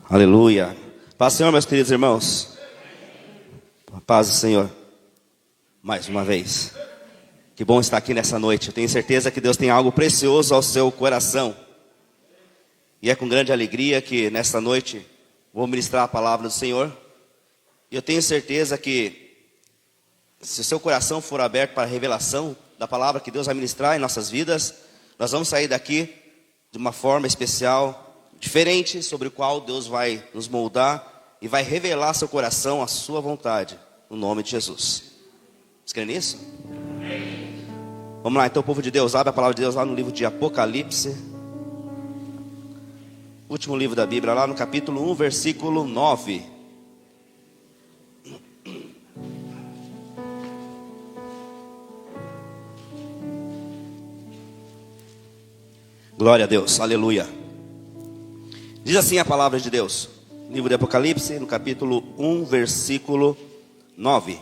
Aleluia. Paz do Senhor, meus queridos irmãos. Paz do Senhor. Mais uma vez. Que bom estar aqui nessa noite. Eu tenho certeza que Deus tem algo precioso ao seu coração. E é com grande alegria que nesta noite vou ministrar a palavra do Senhor. E eu tenho certeza que se o seu coração for aberto para a revelação da palavra que Deus vai ministrar em nossas vidas, nós vamos sair daqui de uma forma especial, diferente, sobre o qual Deus vai nos moldar e vai revelar ao seu coração a sua vontade, no nome de Jesus. Vocês creem nisso? Vamos lá, então, povo de Deus, abre a palavra de Deus lá no livro de Apocalipse, último livro da Bíblia, lá no capítulo 1, versículo 9. Glória a Deus, aleluia. Diz assim a palavra de Deus, livro de Apocalipse, no capítulo 1, versículo 9.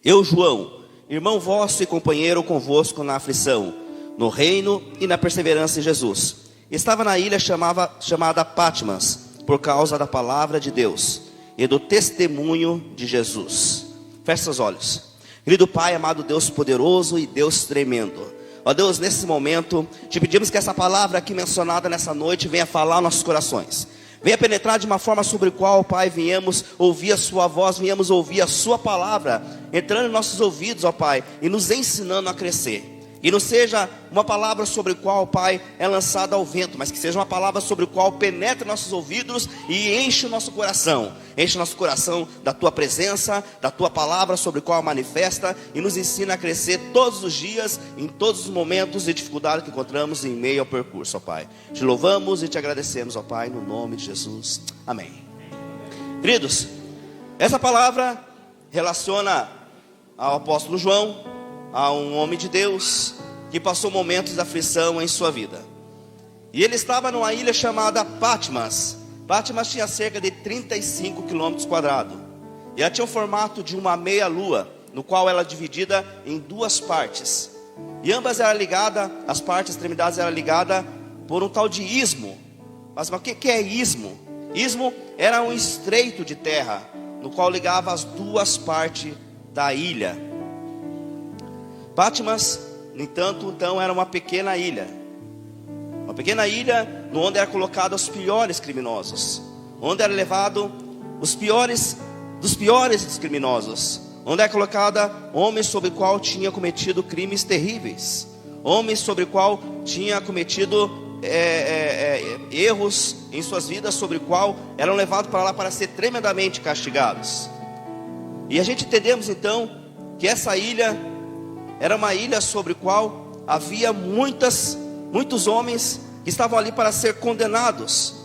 Eu, João, irmão vosso e companheiro convosco na aflição, no reino e na perseverança em Jesus, estava na ilha chamada Patmos, por causa da palavra de Deus e do testemunho de Jesus. Feche seus olhos. Querido Pai, amado Deus poderoso e Deus tremendo, ó Deus, nesse momento, te pedimos que essa palavra aqui mencionada nessa noite venha falar aos nossos corações. Venha penetrar de uma forma sobre a qual, Pai, venhamos ouvir a sua voz, venhamos ouvir a sua palavra, entrando em nossos ouvidos, ó Pai, e nos ensinando a crescer. E não seja uma palavra sobre a qual, Pai, é lançada ao vento, mas que seja uma palavra sobre a qual penetra em nossos ouvidos e enche o nosso coração. Enche o nosso coração da Tua presença, da Tua palavra sobre a qual manifesta e nos ensina a crescer todos os dias, em todos os momentos de dificuldade que encontramos em meio ao percurso, ó Pai. Te louvamos e te agradecemos, ó Pai, no nome de Jesus. Amém. Queridos, essa palavra relaciona ao apóstolo João, a um homem de Deus que passou momentos de aflição em sua vida. E ele estava numa ilha chamada Patmos. Patmos tinha cerca de 35 quilômetros quadrados. E ela tinha o formato de uma meia-lua, no qual ela é dividida em duas partes. E ambas eram ligadas, as partes, as extremidades eram ligadas por um tal de istmo. Mas o que é istmo? Istmo era um estreito de terra, no qual ligava as duas partes da ilha. Patmos, no entanto, então era uma pequena ilha. Uma pequena ilha onde era colocado os piores criminosos. Onde era levado os piores dos piores dos criminosos. Onde era colocada homens sobre o qual tinha cometido crimes terríveis. Homens sobre o qual tinha cometido erros em suas vidas, sobre o qual eram levados para lá para ser tremendamente castigados. E a gente entendemos então que essa ilha era uma ilha sobre a qual havia muitos homens que estavam ali para ser condenados,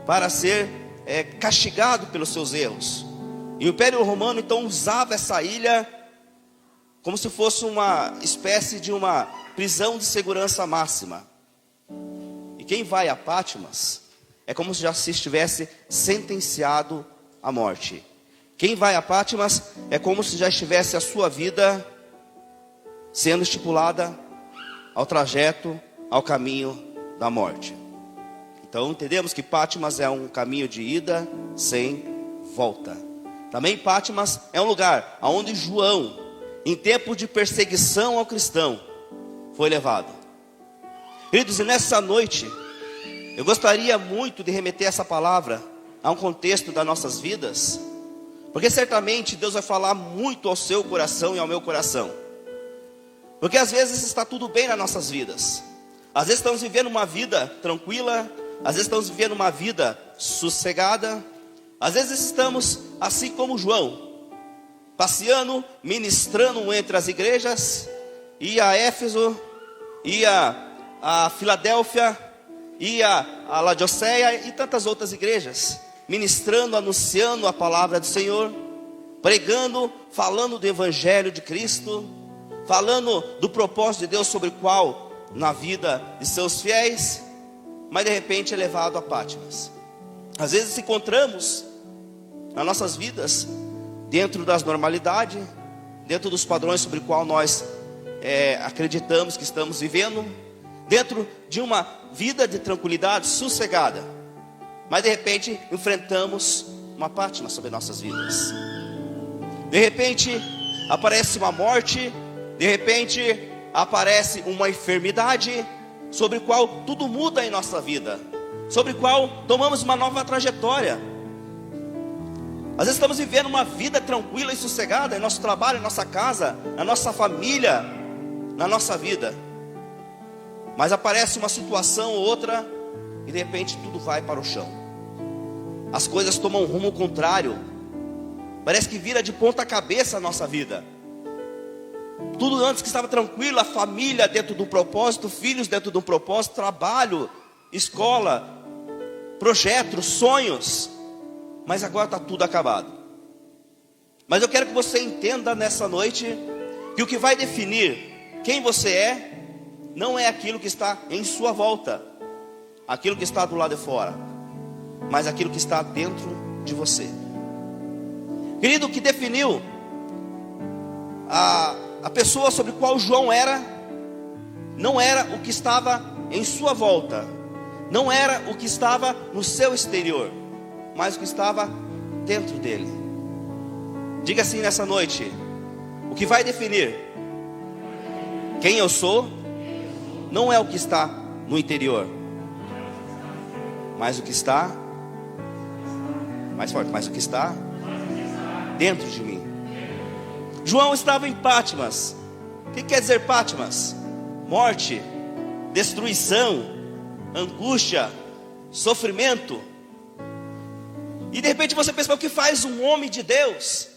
para ser castigados pelos seus erros. E o Império Romano então usava essa ilha como se fosse uma espécie de uma prisão de segurança máxima. E quem vai a Patmos é como se já se estivesse sentenciado à morte. Quem vai a Patmos é como se já estivesse a sua vida sendo estipulada ao trajeto, ao caminho da morte. Então entendemos que Patmos é um caminho de ida sem volta. Também Patmos é um lugar aonde João, em tempo de perseguição ao cristão, foi levado. Queridos, e nessa noite eu gostaria muito de remeter essa palavra a um contexto das nossas vidas, porque certamente Deus vai falar muito ao seu coração e ao meu coração. Porque às vezes está tudo bem nas nossas vidas. Às vezes estamos vivendo uma vida tranquila. Às vezes estamos vivendo uma vida sossegada. Às vezes estamos assim como João, passeando, ministrando entre as igrejas. Ia a Éfeso, ia a Filadélfia, ia a Laodiceia e tantas outras igrejas. Ministrando, anunciando a palavra do Senhor. Pregando, falando do Evangelho de Cristo. Falando do propósito de Deus sobre o qual na vida de seus fiéis, mas de repente é levado a Patmos. Às vezes encontramos nas nossas vidas, dentro das normalidades, dentro dos padrões sobre o qual nós acreditamos que estamos vivendo, dentro de uma vida de tranquilidade sossegada. mas de repente enfrentamos uma Fátima sobre nossas vidas. De repente aparece uma morte, de repente aparece uma enfermidade, sobre qual tudo muda em nossa vida, sobre qual tomamos uma nova trajetória. Às vezes estamos vivendo uma vida tranquila e sossegada em nosso trabalho, em nossa casa, na nossa família, na nossa vida, mas aparece uma situação ou outra e de repente tudo vai para o chão. As coisas tomam um rumo contrário, parece que vira de ponta cabeça a nossa vida. Tudo antes que estava tranquilo, a família dentro de um propósito, filhos dentro de um propósito, trabalho, escola, projetos, sonhos, mas agora está tudo acabado. Mas eu quero que você entenda nessa noite que o que vai definir quem você é não é aquilo que está em sua volta, aquilo que está do lado de fora, mas aquilo que está dentro de você. Querido, o que definiu a pessoa sobre qual João era, não era o que estava em sua volta, não era o que estava no seu exterior, mas o que estava dentro dele. Diga assim nessa noite: o que vai definir quem eu sou, não é o que está no interior, mas o que está, mais forte, mas o que está dentro de mim. João estava em Patmos. O que quer dizer Patmos? Morte, destruição, angústia, sofrimento. E de repente você pensa: o que faz um homem de Deus?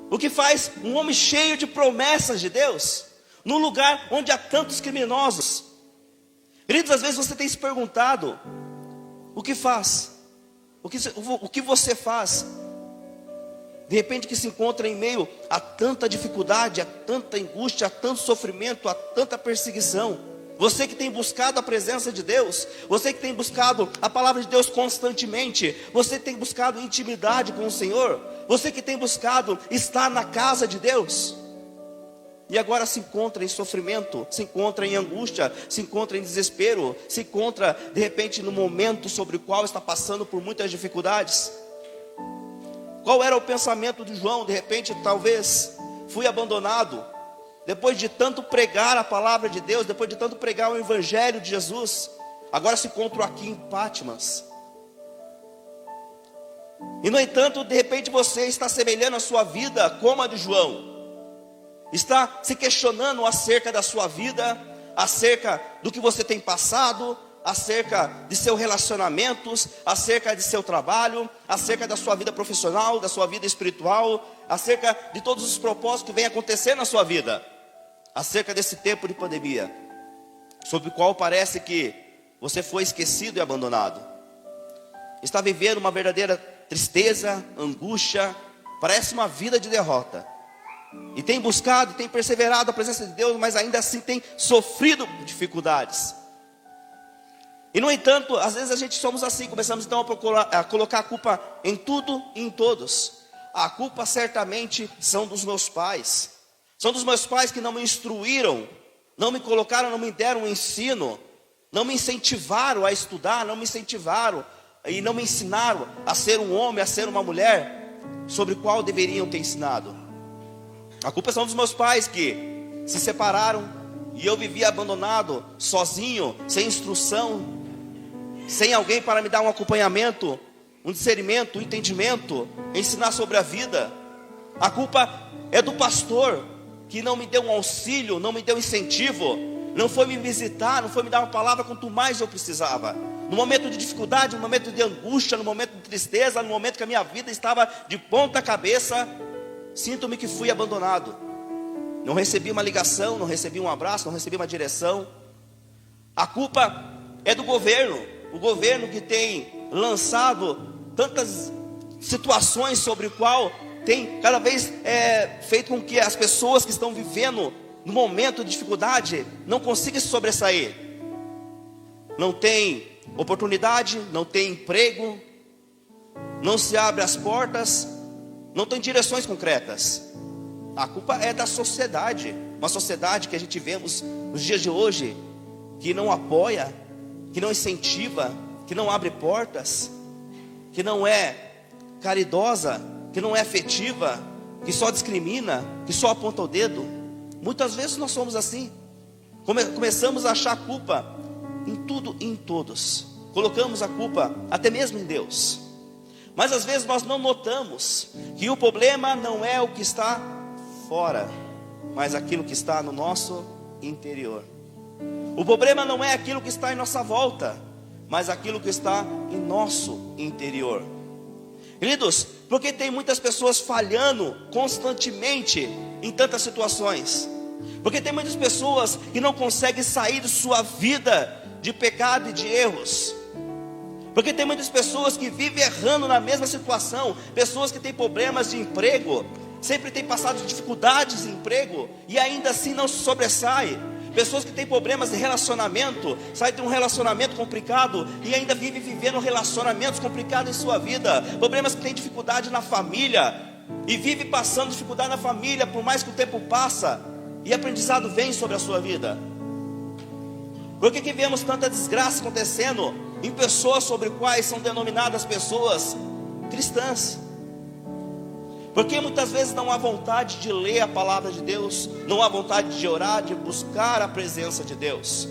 O que faz um homem cheio de promessas de Deus num lugar onde há tantos criminosos? Queridos, às vezes você tem se perguntado: o que faz? O que você faz? De repente que se encontra em meio a tanta dificuldade, a tanta angústia, a tanto sofrimento, a tanta perseguição. Você que tem buscado a presença de Deus, você que tem buscado a palavra de Deus constantemente, você que tem buscado intimidade com o Senhor, você que tem buscado estar na casa de Deus, e agora se encontra em sofrimento, se encontra em angústia, se encontra em desespero, se encontra de repente no momento sobre o qual está passando por muitas dificuldades. Qual era o pensamento de João? De repente, talvez, fui abandonado. Depois de tanto pregar a palavra de Deus, depois de tanto pregar o evangelho de Jesus, agora se encontro aqui em Patmos. E no entanto, de repente você está semelhando a sua vida como a de João. Está se questionando acerca da sua vida, acerca do que você tem passado, acerca de seus relacionamentos, acerca de seu trabalho, acerca da sua vida profissional, da sua vida espiritual, acerca de todos os propósitos que vem acontecer na sua vida, acerca desse tempo de pandemia, sobre o qual parece que você foi esquecido e abandonado. Está vivendo uma verdadeira tristeza, angústia, parece uma vida de derrota. E tem buscado, tem perseverado a presença de Deus, mas ainda assim tem sofrido dificuldades. E no entanto, às vezes a gente somos assim, começamos então a colocar a culpa em tudo e em todos. A culpa certamente são dos meus pais. São dos meus pais que não me instruíram, não me colocaram, não me deram um ensino, não me incentivaram a estudar, não me incentivaram e não me ensinaram a ser um homem, a ser uma mulher, sobre o qual deveriam ter ensinado. A culpa são dos meus pais que se separaram e eu vivia abandonado, sozinho, sem instrução, sem alguém para me dar um acompanhamento, um discernimento, um entendimento, ensinar sobre a vida. A culpa é do pastor que não me deu um auxílio, não me deu incentivo, não foi me visitar, não foi me dar uma palavra quanto mais eu precisava. No momento de dificuldade, no momento de angústia, no momento de tristeza, no momento que a minha vida estava de ponta cabeça, sinto-me que fui abandonado. Não recebi uma ligação, não recebi um abraço, não recebi uma direção. A culpa é do governo. O governo que tem lançado tantas situações sobre o qual tem cada vez feito com que as pessoas que estão vivendo no momento de dificuldade não consigam se sobressair. Não tem oportunidade, não tem emprego, não se abre as portas, não tem direções concretas. A culpa é da sociedade, uma sociedade que a gente vemos nos dias de hoje, que não apoia, que não incentiva, que não abre portas. que não é caridosa, que não é afetiva, que só discrimina, que só aponta o dedo. Muitas vezes nós somos assim. Começamos a achar culpa em tudo e em todos. Colocamos a culpa até mesmo em Deus. Mas às vezes nós não notamos que o problema não é o que está fora, mas aquilo que está no nosso interior. O problema não é aquilo que está em nossa volta, mas aquilo que está em nosso interior. Queridos, porque tem muitas pessoas falhando constantemente em tantas situações? Porque tem muitas pessoas que não conseguem sair de sua vida de pecado e de erros. Porque tem muitas pessoas que vivem errando na mesma situação. Pessoas que têm problemas de emprego, sempre têm passado dificuldades de emprego e ainda assim não se sobressai. Pessoas que têm problemas de relacionamento, saem de um relacionamento complicado e ainda vivem vivendo relacionamentos complicados em sua vida. Problemas que têm dificuldade na família e vivem passando dificuldade na família, por mais que o tempo passa e aprendizado vem sobre a sua vida. Por que vemos tanta desgraça acontecendo em pessoas sobre quais são denominadas pessoas cristãs? Porque muitas vezes não há vontade de ler a palavra de Deus, não há vontade de orar, de buscar a presença de Deus.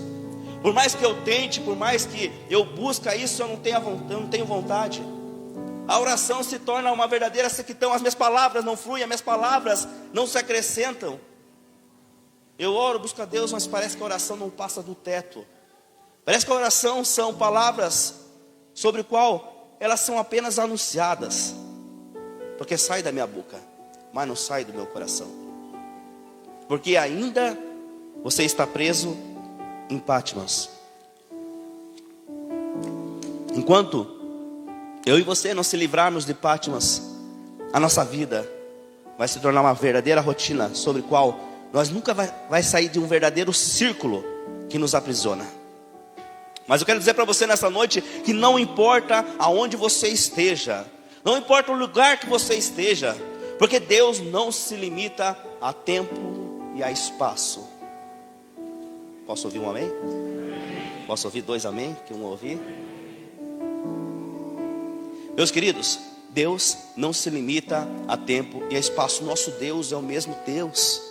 Por mais que eu tente, por mais que eu busque isso, eu não tenho vontade. A oração se torna uma verdadeira sequidão. As minhas palavras não fluem, as minhas palavras não se acrescentam. Eu oro, busco a Deus, mas parece que a oração não passa do teto. Parece que a oração são palavras sobre o qual elas são apenas anunciadas, porque sai da minha boca, mas não sai do meu coração. Porque ainda você está preso em Patmos. Enquanto eu e você não se livrarmos de Patmos, a nossa vida vai se tornar uma verdadeira rotina, sobre a qual nós nunca vai sair de um verdadeiro círculo que nos aprisiona. Mas eu quero dizer para você nessa noite que não importa aonde você esteja, não importa o lugar que você esteja, porque Deus não se limita a tempo e a espaço. Posso ouvir um amém? Posso ouvir 2 amém? Que um ouvir. Meus queridos, Deus não se limita a tempo e a espaço. Nosso Deus é o mesmo Deus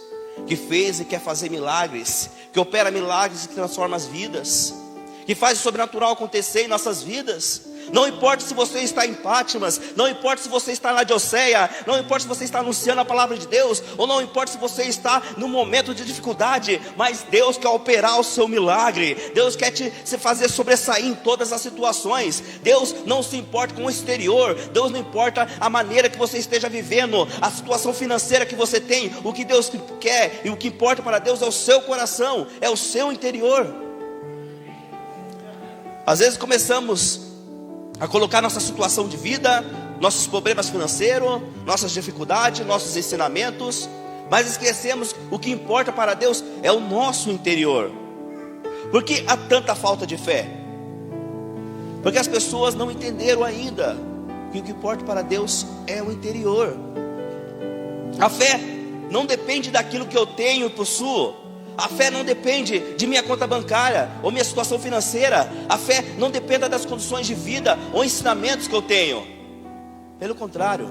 que fez e quer fazer milagres, que opera milagres e transforma as vidas, que faz o sobrenatural acontecer em nossas vidas. Não importa se você está em Patmos, não importa se você está na Laodiceia, não importa se você está anunciando a palavra de Deus, ou não importa se você está num momento de dificuldade, mas Deus quer operar o seu milagre. Deus quer te fazer sobressair em todas as situações. Deus não se importa com o exterior, Deus não importa a maneira que você esteja vivendo, a situação financeira que você tem. O que Deus quer e o que importa para Deus é o seu coração, é o seu interior. Às vezes começamos a colocar nossa situação de vida, nossos problemas financeiros, nossas dificuldades, nossos ensinamentos, mas esquecemos o que importa para Deus é o nosso interior. Por que há tanta falta de fé? Porque as pessoas não entenderam ainda que o que importa para Deus é o interior. A fé não depende daquilo que eu tenho e possuo. A fé não depende de minha conta bancária ou minha situação financeira. A fé não depende das condições de vida ou ensinamentos que eu tenho. Pelo contrário,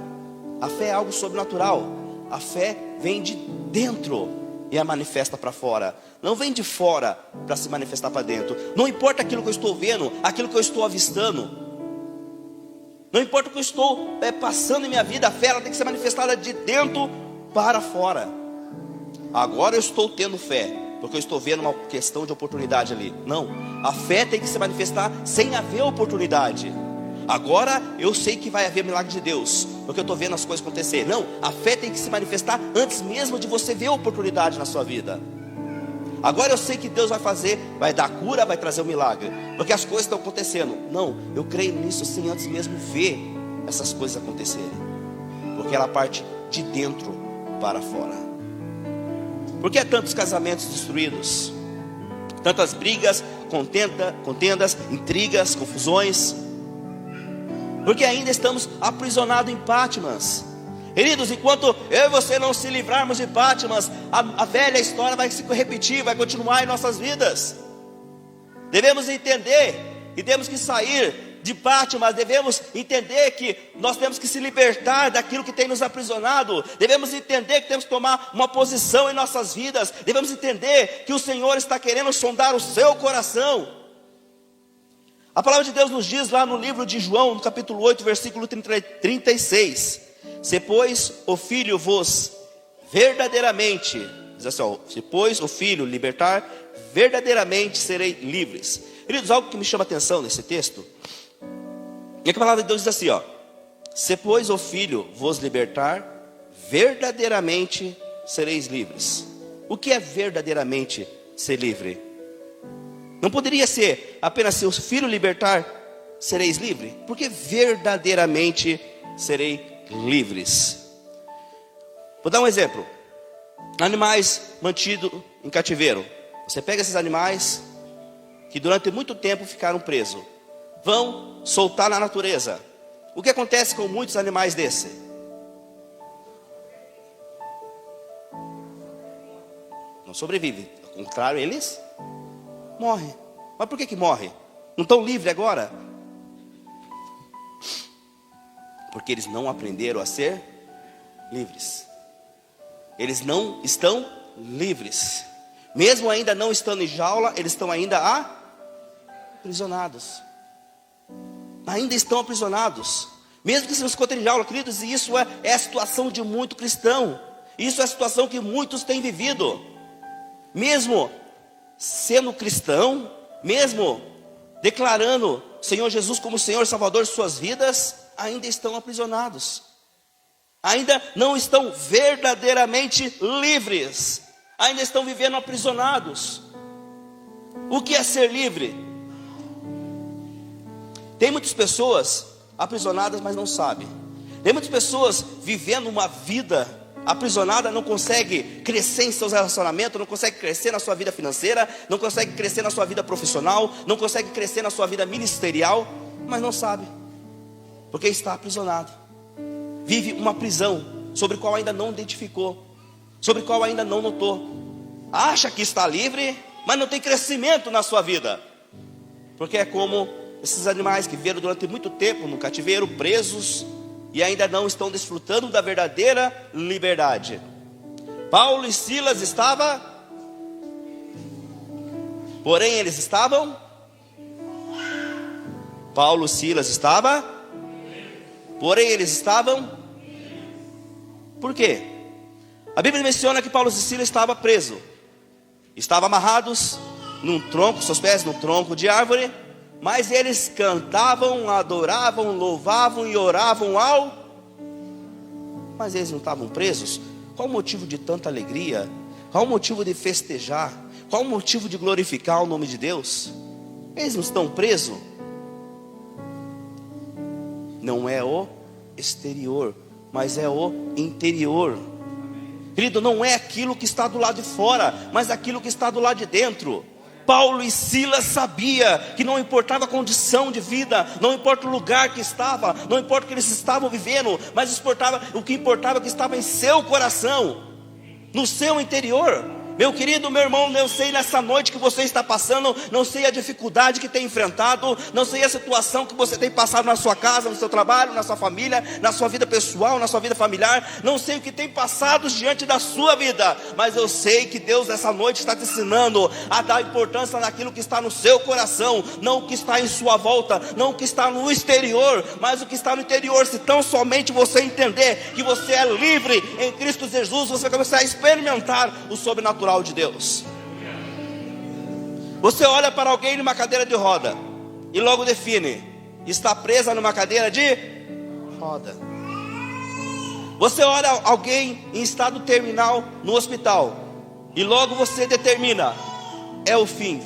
a fé é algo sobrenatural. A fé vem de dentro e a manifesta para fora. Não vem de fora para se manifestar para dentro. Não importa aquilo que eu estou vendo, aquilo que eu estou avistando. Não importa o que eu estou passando em minha vida. A fé ela tem que ser manifestada de dentro para fora. Agora eu estou tendo fé, porque eu estou vendo uma questão de oportunidade ali. Não, a fé tem que se manifestar sem haver oportunidade. Agora eu sei que vai haver milagre de Deus, porque eu estou vendo as coisas acontecer. Não, a fé tem que se manifestar antes mesmo de você ver a oportunidade na sua vida. Agora eu sei que Deus vai fazer, vai dar cura, vai trazer o milagre, porque as coisas estão acontecendo. Não, eu creio nisso sem antes mesmo ver essas coisas acontecerem, porque ela parte de dentro para fora. Por que há tantos casamentos destruídos? Tantas brigas, contendas, intrigas, confusões? Porque ainda estamos aprisionados em Patmos. Queridos, enquanto eu e você não se livrarmos de Patmos, a velha história vai se repetir, vai continuar em nossas vidas. Devemos entender e temos que sair de Patmos, devemos entender que nós temos que se libertar daquilo que tem nos aprisionado, devemos entender que temos que tomar uma posição em nossas vidas, devemos entender que o Senhor está querendo sondar o seu coração. A palavra de Deus nos diz lá no livro de João, no capítulo 8, versículo 36, se pois o Filho vos verdadeiramente, diz assim, ó, se pois o Filho libertar, verdadeiramente serei livres. Queridos, algo que me chama a atenção nesse texto, é que a palavra de Deus diz assim, ó, se pois o Filho vos libertar, verdadeiramente sereis livres. O que é verdadeiramente ser livre? Não poderia ser apenas se o Filho libertar, sereis livres? Porque verdadeiramente serei livres. Vou dar um exemplo. Animais mantidos em cativeiro. Você pega esses animais que durante muito tempo ficaram presos, vão soltar na natureza. O que acontece com muitos animais desses? Não sobrevivem. Ao contrário, eles morrem. Mas por que morrem? Não estão livres agora? Porque eles não aprenderam a ser livres. Eles não estão livres. Mesmo ainda não estando em jaula, eles estão ainda aprisionados. Ainda estão aprisionados. Mesmo que se não se encontrem em jaula, queridos, e isso é a situação de muito cristão. Isso é a situação que muitos têm vivido. Mesmo sendo cristão, mesmo declarando o Senhor Jesus como Senhor e Salvador de suas vidas, ainda estão aprisionados. Ainda não estão verdadeiramente livres. Ainda estão vivendo aprisionados. O que é ser livre? Tem muitas pessoas aprisionadas, mas não sabem. Tem muitas pessoas vivendo uma vida aprisionada, não consegue crescer em seus relacionamentos, não consegue crescer na sua vida financeira, não consegue crescer na sua vida profissional, não consegue crescer na sua vida ministerial, mas não sabe, porque está aprisionado. Vive uma prisão sobre a qual ainda não identificou, sobre a qual ainda não notou. Acha que está livre, mas não tem crescimento na sua vida, porque é como esses animais que viveram durante muito tempo no cativeiro, presos, e ainda não estão desfrutando da verdadeira liberdade. Paulo e Silas estavam, porém eles estavam, Paulo e Silas estavam, porém eles estavam, por quê? A Bíblia menciona que Paulo e Silas estavam presos, estavam amarrados num tronco, seus pés num tronco de árvore, mas eles cantavam, adoravam, louvavam e oravam mas eles não estavam presos? Qual o motivo de tanta alegria? Qual o motivo de festejar? Qual o motivo de glorificar o nome de Deus? Eles não estão presos? Não é o exterior, mas é o interior. Querido, não é aquilo que está do lado de fora, mas aquilo que está do lado de dentro. Paulo e Silas sabia que não importava a condição de vida, não importa o lugar que estava, não importa o que eles estavam vivendo, mas o que importava é o que estava em seu coração, no seu interior. Meu querido, meu irmão, eu sei nessa noite que você está passando, não sei a dificuldade que tem enfrentado, não sei a situação que você tem passado na sua casa, no seu trabalho, na sua família, na sua vida pessoal, na sua vida familiar, não sei o que tem passado diante da sua vida, mas eu sei que Deus nessa noite está te ensinando a dar importância naquilo que está no seu coração, não o que está em sua volta, não o que está no exterior, mas o que está no interior. Se tão somente você entender que você é livre em Cristo Jesus, você vai começar a experimentar o sobrenatural de Deus. Você olha para alguém numa cadeira de roda e logo define: está presa numa cadeira de roda. Você olha alguém em estado terminal no hospital e logo você determina: é o fim.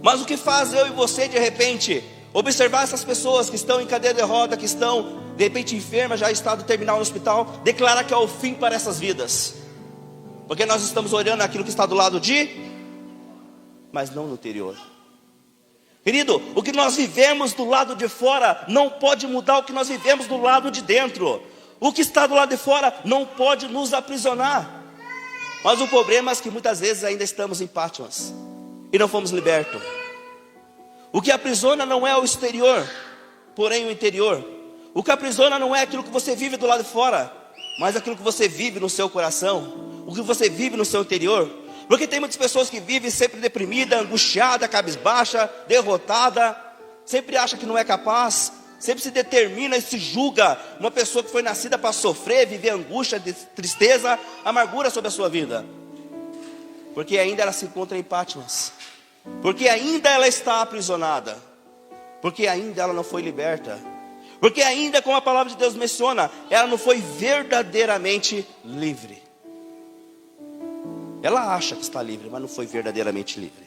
Mas o que faz eu e você de repente observar essas pessoas que estão em cadeira de roda, que estão de repente enfermas, já em estado terminal no hospital, declarar que é o fim para essas vidas? Porque nós estamos olhando aquilo que está do lado de, mas não no interior. Querido, o que nós vivemos do lado de fora não pode mudar o que nós vivemos do lado de dentro. O que está do lado de fora não pode nos aprisionar. Mas o problema é que muitas vezes ainda estamos em Patmos e não fomos libertos. O que aprisiona não é o exterior, porém o interior. O que aprisiona não é aquilo que você vive do lado de fora, mas aquilo que você vive no seu coração, o que você vive no seu interior. Porque tem muitas pessoas que vivem sempre deprimida, angustiada, cabisbaixa, derrotada, sempre acha que não é capaz, sempre se determina e se julga uma pessoa que foi nascida para sofrer, viver angústia, tristeza, amargura sobre a sua vida. Porque ainda ela se encontra em Patmos, porque ainda ela está aprisionada, porque ainda ela não foi liberta, porque ainda, como a palavra de Deus menciona, ela não foi verdadeiramente livre. Ela acha que está livre, mas não foi verdadeiramente livre.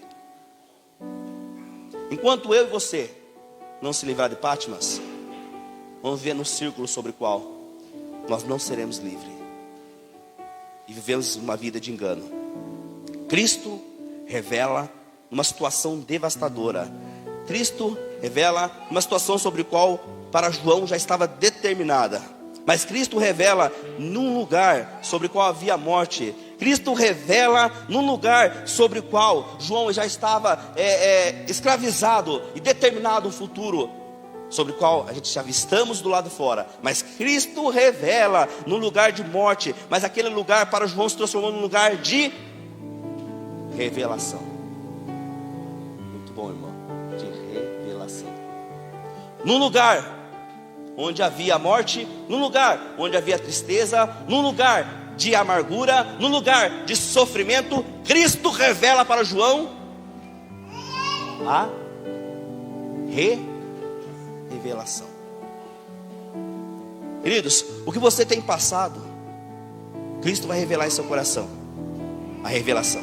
Enquanto eu e você não se livrar de Patmos, vamos viver no círculo sobre o qual nós não seremos livres e vivemos uma vida de engano. Cristo revela uma situação devastadora. Cristo revela uma situação sobre a qual para João já estava determinada. Mas Cristo revela num lugar sobre o qual havia morte. Cristo revela num lugar sobre o qual João já estava escravizado e determinado um futuro, sobre o qual a gente já estamos do lado de fora. Mas Cristo revela num lugar de morte, mas aquele lugar para João se transformou num lugar de revelação. Muito bom, irmão, de revelação. Num lugar onde havia morte, num lugar onde havia tristeza, num lugar de amargura, num lugar de sofrimento, Cristo revela para João a revelação. Queridos, o que você tem passado, Cristo vai revelar em seu coração a revelação.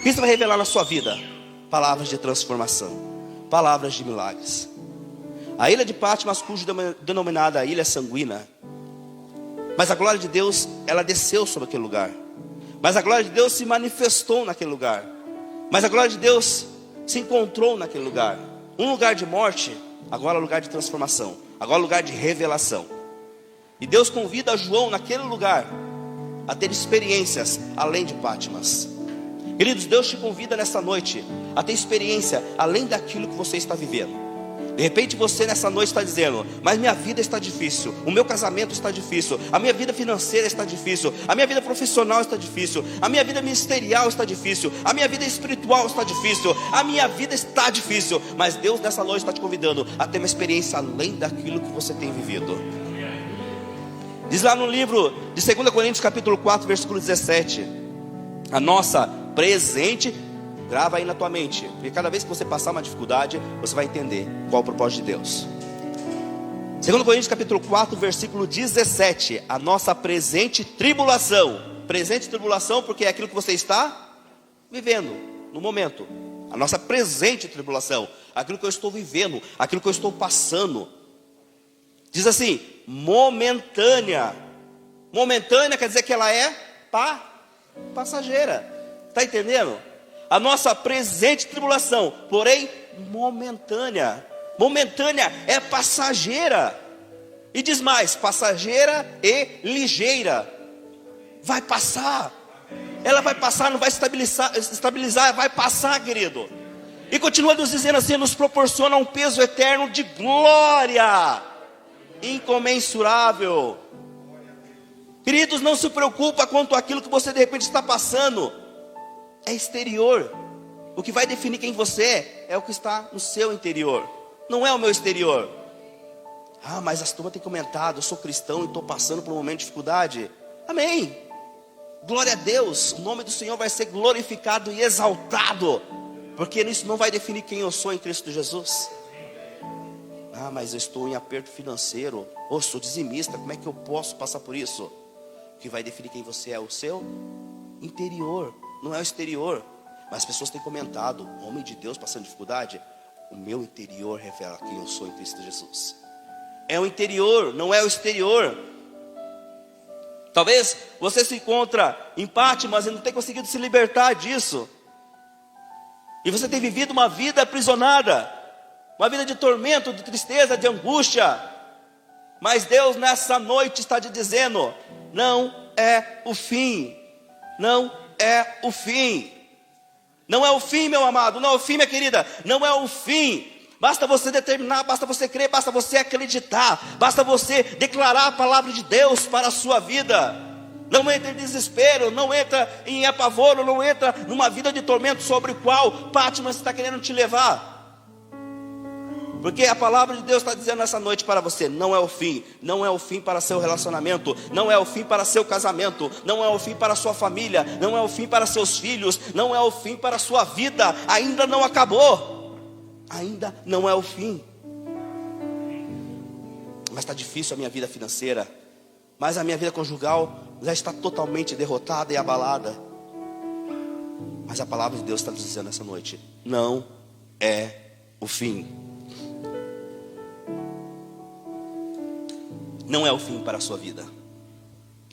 Cristo vai revelar na sua vida palavras de transformação, palavras de milagres. A ilha de Patmos, cuja denominada ilha sanguínea, mas a glória de Deus, ela desceu sobre aquele lugar. Mas a glória de Deus se manifestou naquele lugar. Mas a glória de Deus se encontrou naquele lugar. Um lugar de morte, agora lugar de transformação, agora lugar de revelação. E Deus convida João naquele lugar a ter experiências além de Patmos. Queridos, Deus te convida nessa noite a ter experiência além daquilo que você está vivendo. De repente você nessa noite está dizendo: mas minha vida está difícil, o meu casamento está difícil, a minha vida financeira está difícil, a minha vida profissional está difícil, a minha vida ministerial está difícil, a minha vida espiritual está difícil, a minha vida está difícil. Mas Deus nessa noite está te convidando a ter uma experiência além daquilo que você tem vivido. Diz lá no livro de 2 Coríntios capítulo 4 versículo 17: a nossa presente, grava aí na tua mente, porque cada vez que você passar uma dificuldade, você vai entender qual é o propósito de Deus. 2 Coríntios capítulo 4 versículo 17: a nossa presente tribulação. Presente tribulação porque é aquilo que você está vivendo no momento. A nossa presente tribulação, aquilo que eu estou vivendo, aquilo que eu estou passando. Diz assim: momentânea. Momentânea quer dizer que ela é passageira. Está entendendo? A nossa presente tribulação, porém momentânea. Momentânea é passageira. E diz mais: passageira e ligeira. Vai passar. Ela vai passar, não vai estabilizar, vai passar, querido. E continua nos dizendo assim: nos proporciona um peso eterno de glória incomensurável. Queridos, não se preocupa quanto àquilo que você de repente está passando. É exterior. O que vai definir quem você é o que está no seu interior, não é o meu exterior. Ah, mas as turmas têm comentado: eu sou cristão e estou passando por um momento de dificuldade. Amém. Glória a Deus. O nome do Senhor vai ser glorificado e exaltado, porque isso não vai definir quem eu sou em Cristo Jesus. Ah, mas eu estou em aperto financeiro, ou sou dizimista, como é que eu posso passar por isso? O que vai definir quem você é o seu interior, não é o exterior. Mas as pessoas têm comentado: homem de Deus passando dificuldade. O meu interior revela quem eu sou em Cristo Jesus. É o interior, não é o exterior. Talvez você se encontra em Patmos e não tenha conseguido se libertar disso. E você tem vivido uma vida aprisionada, uma vida de tormento, de tristeza, de angústia. Mas Deus nessa noite está te dizendo: não é o fim. Não é o fim. Não é o fim, meu amado, não é o fim, minha querida, não é o fim. Basta você determinar, basta você crer, basta você acreditar, basta você declarar a palavra de Deus para a sua vida. Não entra em desespero, não entra em apavoro, não entra numa vida de tormento sobre o qual Patmos está querendo te levar. Porque a palavra de Deus está dizendo nessa noite para você: não é o fim, não é o fim para seu relacionamento, não é o fim para seu casamento, não é o fim para sua família, não é o fim para seus filhos, não é o fim para a sua vida, ainda não acabou, ainda não é o fim. Mas está difícil a minha vida financeira, mas a minha vida conjugal já está totalmente derrotada e abalada. Mas a palavra de Deus está nos dizendo nessa noite: não é o fim. Não é o fim para a sua vida,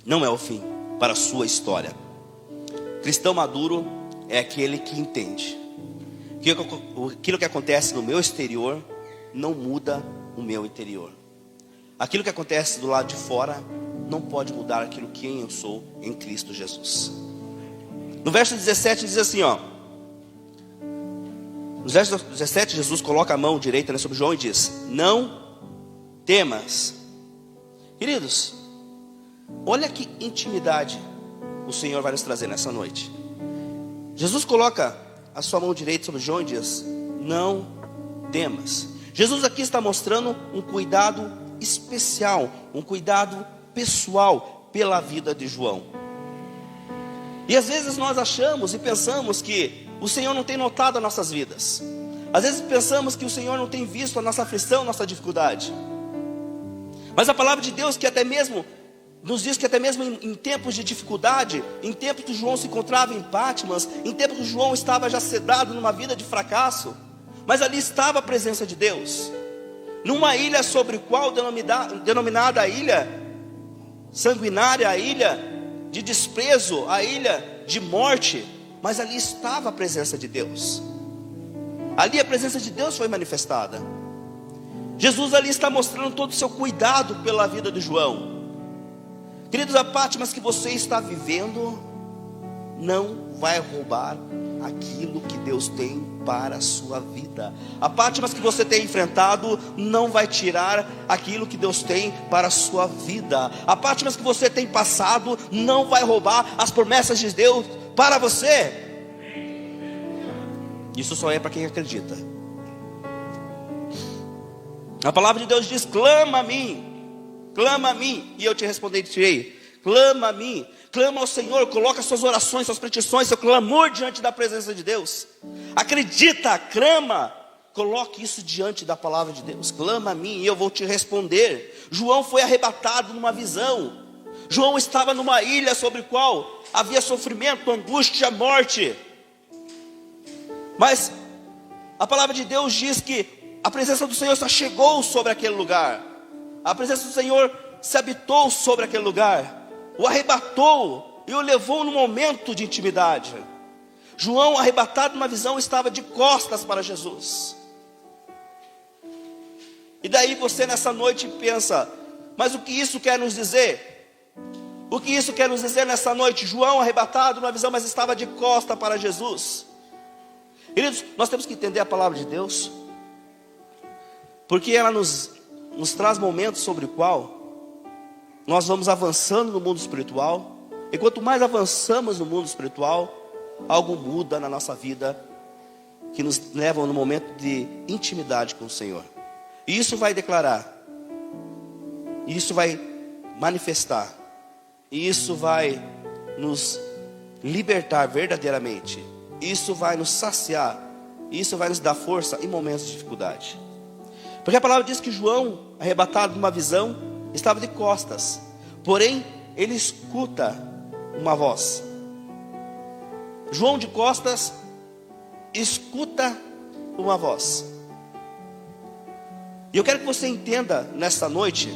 não é o fim para a sua história. Cristão maduro é aquele que entende que aquilo que acontece no meu exterior não muda o meu interior. Aquilo que acontece do lado de fora não pode mudar aquilo quem eu sou em Cristo Jesus. No verso 17 diz assim, ó. No verso 17 Jesus coloca a mão direita sobre João e diz: não temas. Queridos, olha que intimidade o Senhor vai nos trazer nessa noite. Jesus coloca a sua mão direita sobre João e diz: não temas. Jesus aqui está mostrando um cuidado especial, um cuidado pessoal pela vida de João. E às vezes nós achamos e pensamos que o Senhor não tem notado as nossas vidas. Às vezes pensamos que o Senhor não tem visto a nossa aflição, a nossa dificuldade. Mas a palavra de Deus que até mesmo nos diz que até mesmo em tempos de dificuldade, em tempos que João se encontrava em Patmos, em tempos que João estava já sedado numa vida de fracasso, mas ali estava a presença de Deus. Numa ilha sobre qual denominada a ilha sanguinária, a ilha de desprezo, a ilha de morte, mas ali estava a presença de Deus. Ali a presença de Deus foi manifestada. Jesus ali está mostrando todo o seu cuidado pela vida de João. Queridos, a Patmos que você está vivendo não vai roubar aquilo que Deus tem para a sua vida. A Patmos que você tem enfrentado não vai tirar aquilo que Deus tem para a sua vida. A Patmos que você tem passado não vai roubar as promessas de Deus para você. Isso só é para quem acredita. A palavra de Deus diz: clama a mim, e eu te responderei. Clama a mim, clama ao Senhor, coloca suas orações, suas petições, seu clamor diante da presença de Deus. Acredita, clama, coloque isso diante da palavra de Deus. Clama a mim e eu vou te responder. João foi arrebatado numa visão. João estava numa ilha sobre a qual havia sofrimento, angústia, morte. Mas a palavra de Deus diz que a presença do Senhor só chegou sobre aquele lugar. A presença do Senhor se habitou sobre aquele lugar, o arrebatou e o levou num momento de intimidade. João, arrebatado numa visão, estava de costas para Jesus. E daí você nessa noite pensa: mas o que isso quer nos dizer? O que isso quer nos dizer nessa noite? João arrebatado numa visão, mas estava de costas para Jesus. Queridos, nós temos que entender a palavra de Deus, porque ela nos traz momentos sobre o qual nós vamos avançando no mundo espiritual. E quanto mais avançamos no mundo espiritual, algo muda na nossa vida, que nos leva no momento de intimidade com o Senhor. E isso vai declarar, e isso vai manifestar, e isso vai nos libertar verdadeiramente. Isso vai nos saciar, isso vai nos dar força em momentos de dificuldade. Porque a palavra diz que João, arrebatado de uma visão, estava de costas. Porém, ele escuta uma voz. João de costas escuta uma voz. E eu quero que você entenda nesta noite,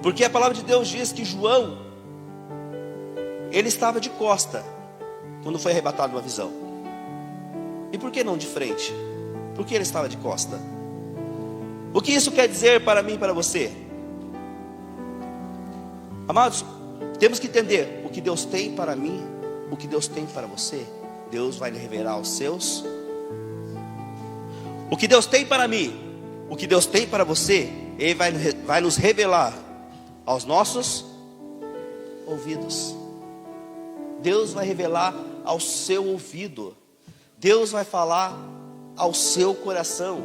porque a palavra de Deus diz que João, ele estava de costa quando foi arrebatado de uma visão. E por que não de frente? Por que ele estava de costa? O que isso quer dizer para mim e para você? Amados, temos que entender o que Deus tem para mim, o que Deus tem para você, Deus vai revelar aos seus. O que Deus tem para mim, o que Deus tem para você, Ele vai nos revelar aos nossos ouvidos. Deus vai revelar ao seu ouvido. Deus vai falar ao seu coração.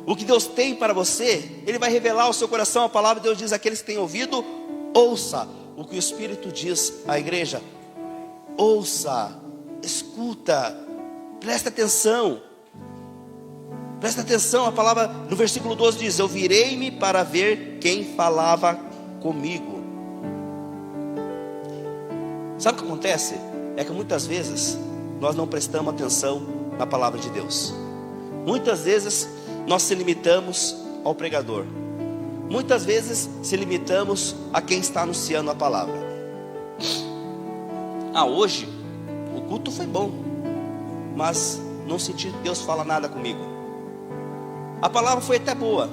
O que Deus tem para você, Ele vai revelar ao seu coração. A palavra de Deus diz: aqueles que têm ouvido, ouça o que o Espírito diz à igreja. Ouça, escuta, presta atenção. Presta atenção, a palavra no versículo 12 diz: eu virei-me para ver quem falava comigo. Sabe o que acontece? É que muitas vezes nós não prestamos atenção na palavra de Deus. Muitas vezes nós se limitamos ao pregador. Muitas vezes se limitamos a quem está anunciando a palavra. Hoje o culto foi bom, mas não senti Deus falar nada comigo. A palavra foi até boa,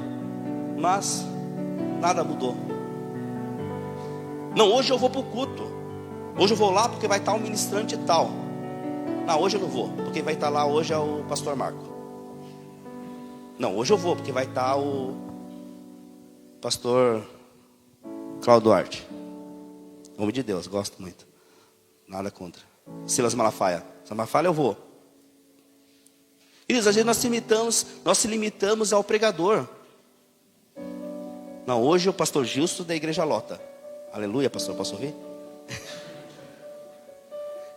mas nada mudou. Não, hoje eu vou para o culto. Hoje eu vou lá porque vai estar um ministrante e tal. Não, hoje eu não vou, porque vai estar lá hoje é o pastor Marco. Não, hoje eu vou porque vai estar o pastor Cláudio Duarte. Homem de Deus, gosto muito. Nada contra. Silas Malafaia. Silas Malafaia eu vou. Queridos, às vezes nós se limitamos ao pregador. Não, hoje é o pastor Gilson da Igreja Lota. Aleluia, pastor, posso ouvir?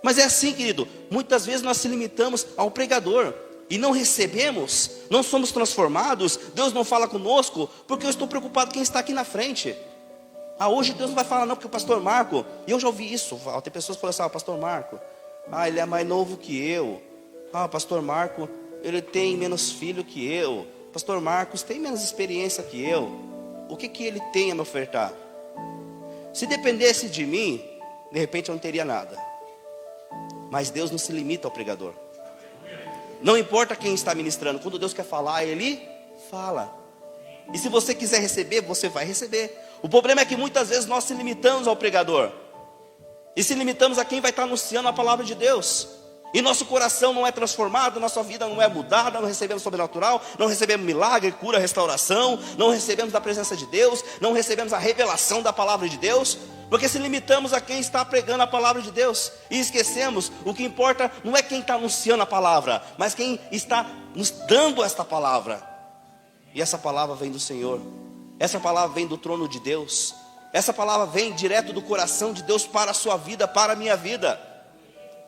Mas é assim, querido, muitas vezes nós se limitamos ao pregador e não recebemos, não somos transformados. Deus não fala conosco porque eu estou preocupado com quem está aqui na frente. Hoje Deus não vai falar não, porque o pastor Marco, e eu já ouvi isso, tem pessoas que falam assim: o pastor Marco, ele é mais novo que eu. O pastor Marco, ele tem menos filho que eu. Pastor Marcos tem menos experiência que eu. O que ele tem a me ofertar? Se dependesse de mim, de repente eu não teria nada. Mas Deus não se limita ao pregador. Não importa quem está ministrando, quando Deus quer falar, Ele fala. E se você quiser receber, você vai receber. O problema é que muitas vezes nós se limitamos ao pregador. E se limitamos a quem vai estar anunciando a palavra de Deus. E nosso coração não é transformado, nossa vida não é mudada, não recebemos sobrenatural, não recebemos milagre, cura, restauração, não recebemos a presença de Deus, não recebemos a revelação da palavra de Deus, porque se limitamos a quem está pregando a palavra de Deus e esquecemos, o que importa não é quem está anunciando a palavra, mas quem está nos dando esta palavra. E essa palavra vem do Senhor, essa palavra vem do trono de Deus, essa palavra vem direto do coração de Deus para a sua vida, para a minha vida.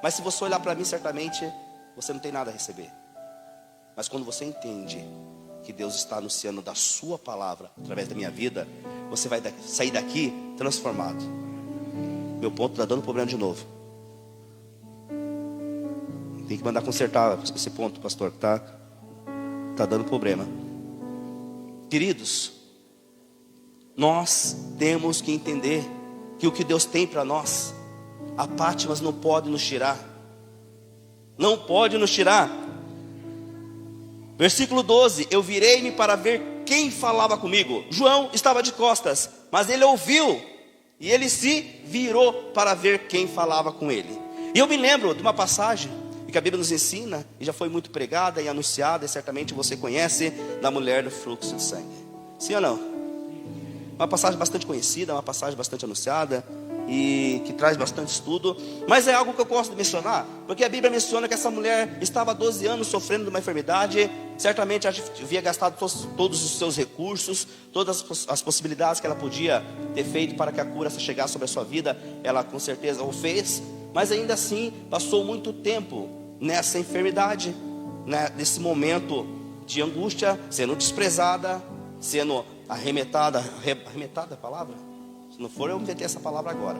Mas se você olhar para mim, certamente você não tem nada a receber. Mas quando você entende que Deus está anunciando da sua palavra através da minha vida, você vai sair daqui transformado. Meu ponto está dando problema de novo. Tem que mandar consertar esse ponto, pastor, que está dando problema. Queridos, nós temos que entender que o que Deus tem para nós, a Pátimas não pode nos tirar. Não pode nos tirar. Versículo 12: eu virei-me para ver quem falava comigo. João estava de costas, mas ele ouviu, e ele se virou para ver quem falava com ele. E eu me lembro de uma passagem que a Bíblia nos ensina, e já foi muito pregada e anunciada, e certamente você conhece, da mulher do fluxo de sangue. Sim ou não? Uma passagem bastante conhecida, uma passagem bastante anunciada, e que traz bastante estudo, mas é algo que eu gosto de mencionar, porque a Bíblia menciona que essa mulher estava há 12 anos sofrendo de uma enfermidade. Certamente havia gastado todos os seus recursos, todas as possibilidades que ela podia ter feito para que a cura chegasse sobre a sua vida, ela com certeza o fez, mas ainda assim passou muito tempo nessa enfermidade, nesse momento de angústia, sendo desprezada, sendo arremetada é a palavra? Se não for, eu inventei essa palavra agora.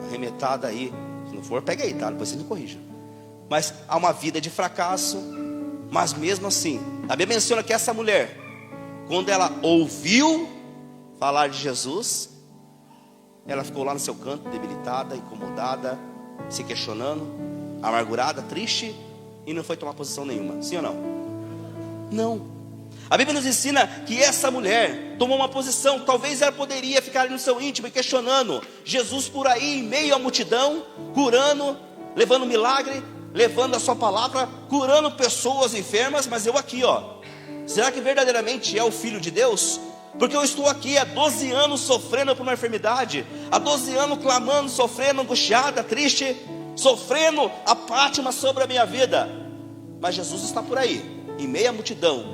Arremetada aí. Se não for, pega aí, tá? Depois você me corrija. Mas há uma vida de fracasso. Mas mesmo assim, a Bíblia menciona que essa mulher, quando ela ouviu falar de Jesus, ela ficou lá no seu canto, debilitada, incomodada, se questionando, amargurada, triste, e não foi tomar posição nenhuma. Sim ou não? Não. A Bíblia nos ensina que essa mulher tomou uma posição. Talvez ela poderia ficar ali no seu íntimo e questionando Jesus por aí, em meio à multidão, curando, levando milagre, levando a sua palavra, curando pessoas enfermas, mas eu aqui, ó. Será que verdadeiramente é o Filho de Deus? Porque eu estou aqui há 12 anos sofrendo por uma enfermidade, há 12 anos clamando, sofrendo, angustiada, triste, sofrendo apátima sobre a minha vida. Mas Jesus está por aí, em meio à multidão,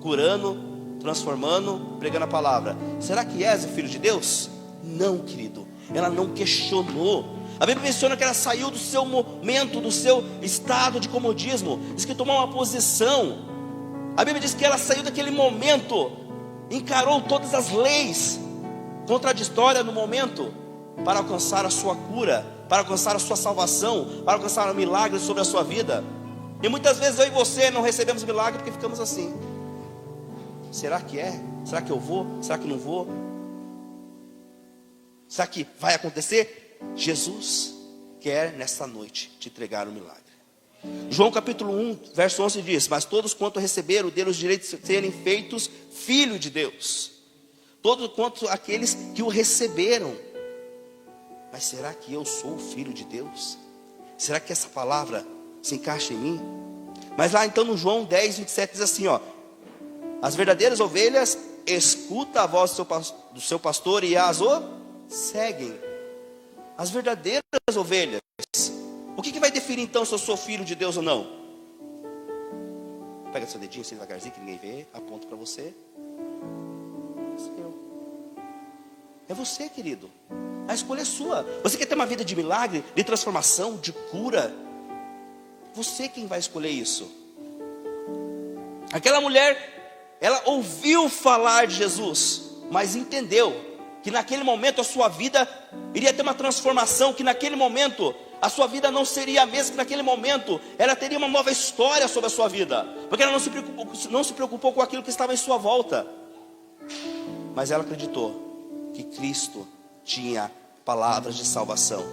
curando, transformando, pregando a palavra. Será que és o Filho de Deus? Não, querido. Ela não questionou. A Bíblia menciona que ela saiu do seu momento, do seu estado de comodismo. Diz que tomou uma posição. A Bíblia diz que ela saiu daquele momento, encarou todas as leis contraditórias no momento, para alcançar a sua cura, para alcançar a sua salvação, para alcançar um milagre sobre a sua vida. E muitas vezes eu e você não recebemos milagre porque ficamos assim. Será que é? Será que eu vou? Será que não vou? Será que vai acontecer? Jesus quer nessa noite te entregar um milagre. João capítulo 1, verso 11 diz: mas todos quanto receberam, deram os direitos de serem feitos filho de Deus. Todos quanto aqueles que o receberam. Mas será que eu sou o filho de Deus? Será que essa palavra se encaixa em mim? Mas lá então no João 10, 27 diz assim, ó: as verdadeiras ovelhas escutam a voz do seu pastor e as o seguem. As verdadeiras ovelhas. O que vai definir então se eu sou filho de Deus ou não? Pega seu dedinho assim devagarzinho, que ninguém vê, aponta para você. É você, querido. A escolha é sua. Você quer ter uma vida de milagre, de transformação, de cura? Você quem vai escolher isso. Aquela mulher, ela ouviu falar de Jesus, mas entendeu que naquele momento a sua vida iria ter uma transformação, que naquele momento a sua vida não seria a mesma, que naquele momento ela teria uma nova história sobre a sua vida, porque ela não se preocupou com aquilo que estava em sua volta, mas ela acreditou que Cristo tinha palavras de salvação,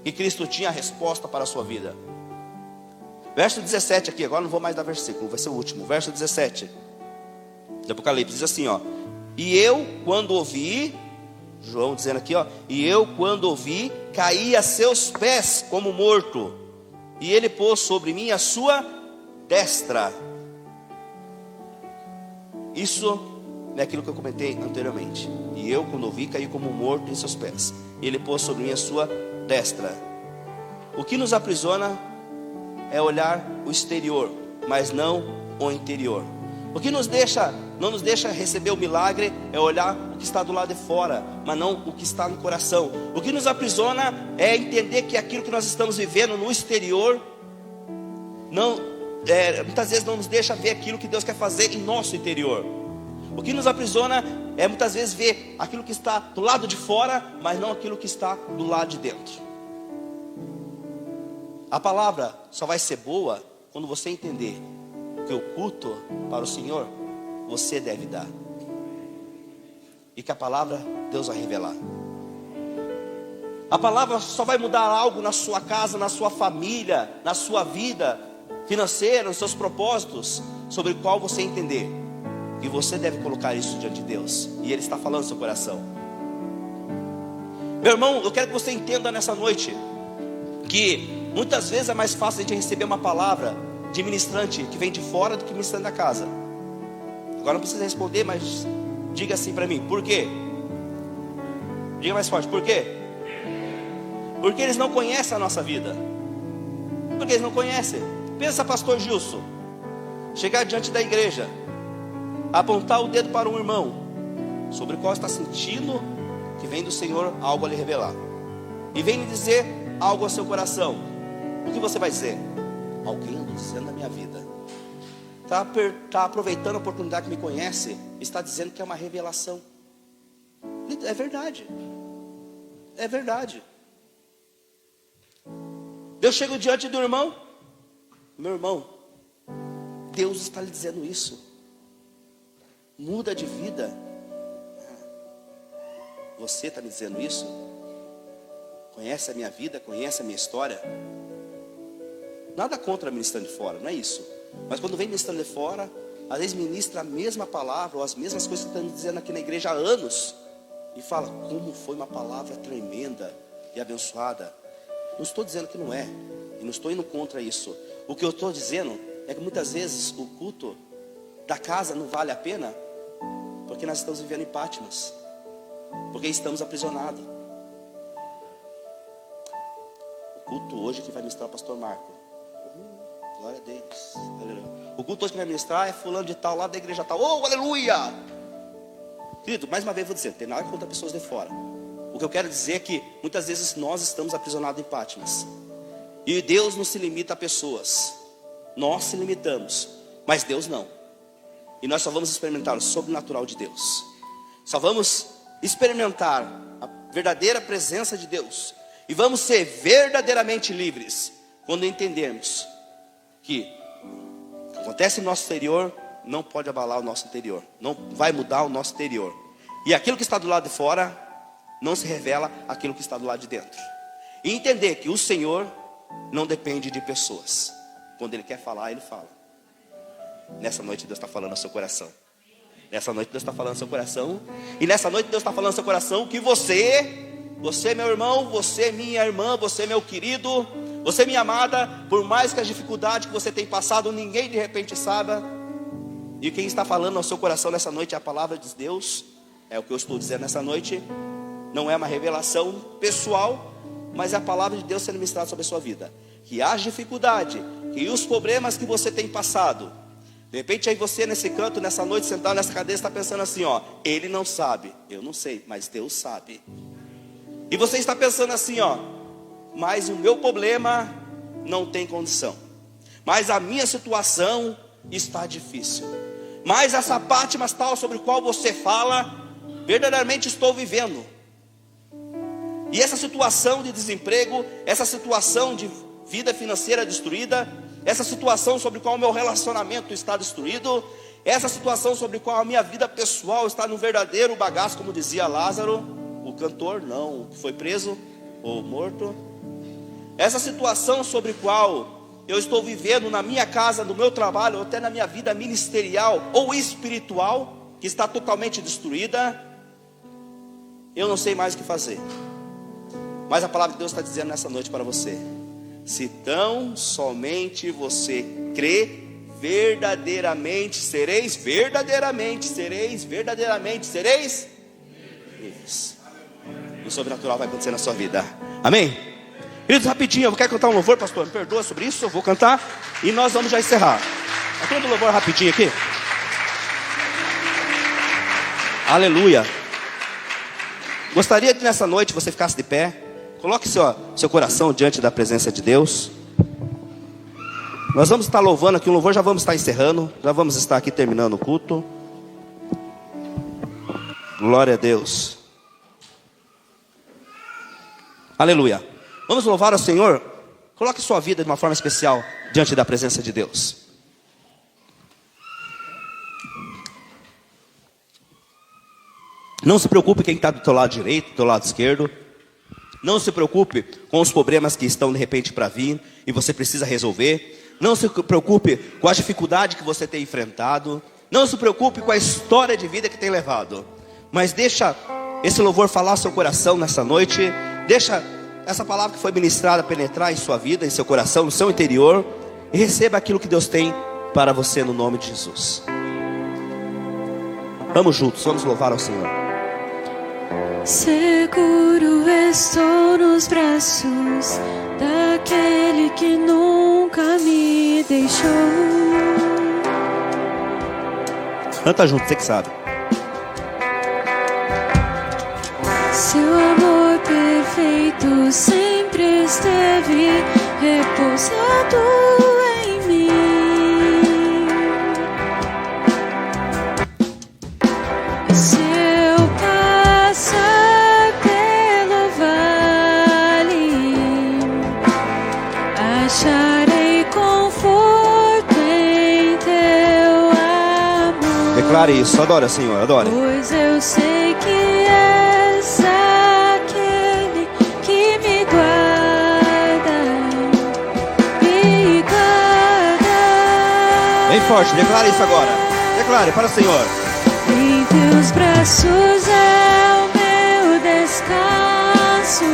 que Cristo tinha a resposta para a sua vida. Verso 17 aqui, agora não vou mais dar versículo, vai ser o último, verso 17 de Apocalipse, diz assim, ó: e eu quando ouvi, João dizendo aqui, ó: e eu quando ouvi, caí a seus pés como morto, e ele pôs sobre mim a sua destra. Isso é aquilo que eu comentei anteriormente. E eu quando ouvi, caí como morto em seus pés, e ele pôs sobre mim a sua destra. O que nos aprisiona é olhar o exterior, mas não o interior. O que não nos deixa receber o milagre é olhar o que está do lado de fora, mas não o que está no coração. O que nos aprisiona é entender que aquilo que nós estamos vivendo no exterior muitas vezes não nos deixa ver aquilo que Deus quer fazer em nosso interior. O que nos aprisiona é muitas vezes ver aquilo que está do lado de fora, mas não aquilo que está do lado de dentro. A palavra só vai ser boa quando você entender que o culto para o Senhor você deve dar, e que a palavra Deus vai revelar. A palavra só vai mudar algo na sua casa, na sua família, na sua vida financeira, nos seus propósitos, sobre o qual você entender que você deve colocar isso diante de Deus, e Ele está falando no seu coração. Meu irmão, eu quero que você entenda nessa noite que muitas vezes é mais fácil a gente receber uma palavra de ministrante que vem de fora do que ministrante da casa. Agora não precisa responder, mas diga assim para mim: por quê? Diga mais forte: por quê? Porque eles não conhecem a nossa vida. Porque eles não conhecem. Pensa, pastor Gilson, chegar diante da igreja, apontar o dedo para um irmão, sobre o qual está sentindo que vem do Senhor algo a lhe revelar, e vem lhe dizer algo ao seu coração. O que você vai dizer? Alguém andou dizendo na minha vida, está aproveitando a oportunidade que me conhece, está dizendo que é uma revelação. É verdade. É verdade. Eu chego diante do irmão: meu irmão, Deus está lhe dizendo isso. Muda de vida. Você está me dizendo isso? Conhece a minha vida, conhece a minha história. Nada contra ministrando de fora, não é isso. Mas quando vem ministrando de fora, às vezes ministra a mesma palavra, ou as mesmas coisas que estão dizendo aqui na igreja há anos, e fala: como foi uma palavra tremenda e abençoada. Não estou dizendo que não é, E não estou indo contra isso. O que eu estou dizendo é que muitas vezes o culto da casa não vale a pena, porque nós estamos vivendo em Patmos, porque estamos aprisionados. O culto hoje que vai ministrar o pastor Marco. Glória a Deus. Aleluia. O culto hoje que vai ministrar é fulano de tal, lá da igreja tal. Oh, aleluia! Querido, mais uma vez eu vou dizer, não tem nada contra pessoas de fora. O que eu quero dizer é que muitas vezes nós estamos aprisionados em Patmos. E Deus não se limita a pessoas. Nós se limitamos, mas Deus não. E nós só vamos experimentar o sobrenatural de Deus. Só vamos experimentar a verdadeira presença de Deus. E vamos ser verdadeiramente livres quando entendermos que o que acontece no nosso exterior não pode abalar o nosso interior. Não vai mudar o nosso interior. E aquilo que está do lado de fora não se revela aquilo que está do lado de dentro. E entender que o Senhor não depende de pessoas. Quando Ele quer falar, Ele fala. Nessa noite Deus está falando ao seu coração. Nessa noite Deus está falando ao seu coração. E nessa noite Deus está falando ao seu coração que você meu irmão, você minha irmã, você meu querido, você minha amada, por mais que as dificuldades que você tem passado, ninguém de repente saiba. E quem está falando ao seu coração nessa noite é a palavra de Deus. É o que eu estou dizendo nessa noite. Não é uma revelação pessoal, mas é a palavra de Deus sendo ministrada sobre a sua vida. Que as dificuldades, que os problemas que você tem passado, de repente aí você nesse canto, nessa noite, sentado nessa cadeira, está pensando assim, ó, ele não sabe, eu não sei, mas Deus sabe. E você está pensando assim, ó, mas o meu problema não tem condição, mas a minha situação está difícil, mas essa Patmos tal sobre o qual você fala, verdadeiramente estou vivendo. E essa situação de desemprego, essa situação de vida financeira destruída, essa situação sobre a qual o meu relacionamento está destruído, essa situação sobre a qual a minha vida pessoal está no verdadeiro bagaço, como dizia Lázaro, o cantor, não, que foi preso ou morto. Essa situação sobre a qual eu estou vivendo na minha casa, no meu trabalho, ou até na minha vida ministerial ou espiritual, que está totalmente destruída, eu não sei mais o que fazer. Mas a palavra de Deus está dizendo nessa noite para você: se tão somente você crê, verdadeiramente sereis livres. O sobrenatural vai acontecer na sua vida. Amém? Queridos, rapidinho, eu quero cantar um louvor, pastor, me perdoa sobre isso, eu vou cantar e nós vamos já encerrar. Canta um louvor rapidinho aqui. Aleluia. Gostaria que nessa noite você ficasse de pé. Coloque seu coração diante da presença de Deus. Nós vamos estar louvando aqui um louvor, já vamos estar encerrando, já vamos estar aqui terminando o culto. Glória a Deus. Aleluia. Vamos louvar ao Senhor. Coloque sua vida de uma forma especial diante da presença de Deus. Não se preocupe quem está do teu lado direito, do teu lado esquerdo. Não se preocupe com os problemas que estão de repente para vir e você precisa resolver. Não se preocupe com a dificuldade que você tem enfrentado. Não se preocupe com a história de vida que tem levado. Mas deixa esse louvor falar ao seu coração nessa noite. Deixa essa palavra que foi ministrada penetrar em sua vida, em seu coração, no seu interior. E receba aquilo que Deus tem para você no nome de Jesus. Vamos juntos, vamos louvar ao Senhor. Seguro estou nos braços daquele que nunca me deixou. Canta junto, você que sabe. Seu amor perfeito sempre esteve repousado em mim. Se eu passar pelo vale, acharei conforto em teu amor. Declare isso, adora, Senhor, adora. Pois eu sei que és aquele que me guarda, me guarda. Bem forte, declare isso agora. Declare para o Senhor. Em teus braços é o meu descanso.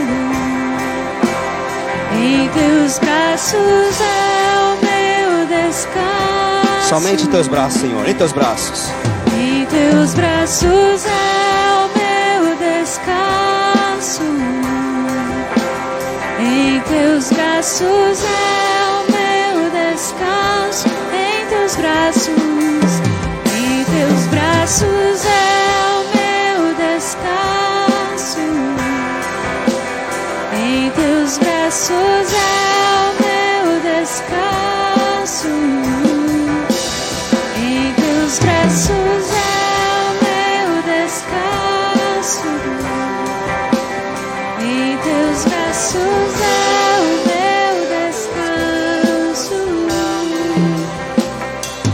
Em teus braços é o meu descanso. Somente em teus braços, Senhor, em teus braços. Em teus braços é o meu descanso. Em teus braços é o meu descanso. Em teus braços é o meu descanso. Em teus braços é o meu descanso. Em teus braços é o meu descanso. Em teus braços é o meu descanso.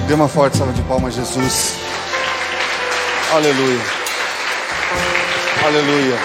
Dê uma forte salva de palmas, Jesus. Aleluia. Aleluia.